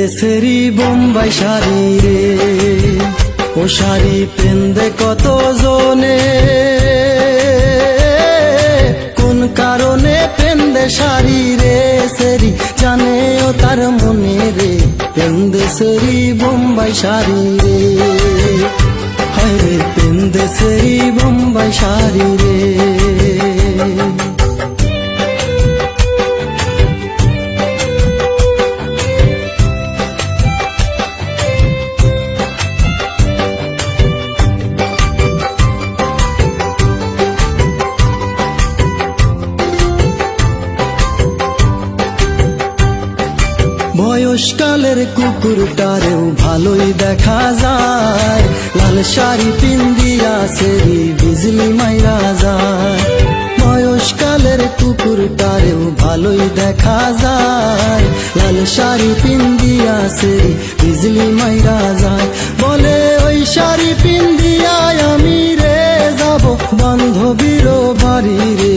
দেশেরই বোম্বাই শাড়ি রে, ও শাড়ি পেন্দে কত জনে, কোন কারণে পেন্দে শাড়ি রে, সেরি জানে ও তার মনে রে, পেন্দেশেরই বোম্বাই শাড়ি রে, হয় রে পেন্দেশেরই বোম্বাই শাড়ি রে। বয়সকালের কুকুরটারেও ভালোই দেখা যায়, লাল শাড়ি পিন্দিয়া সেরি বিজলি মাইরা যায়। বয়সকালের কুকুরটারেও ভালোই দেখা যায়, লাল শাড়ি পিন্দিয়া সেরি বিজলি মাইরা যায়। বলে ওই শাড়ি পিন্দিয়ায় আমি রে যাব বান্ধবীর বাড়ি রে,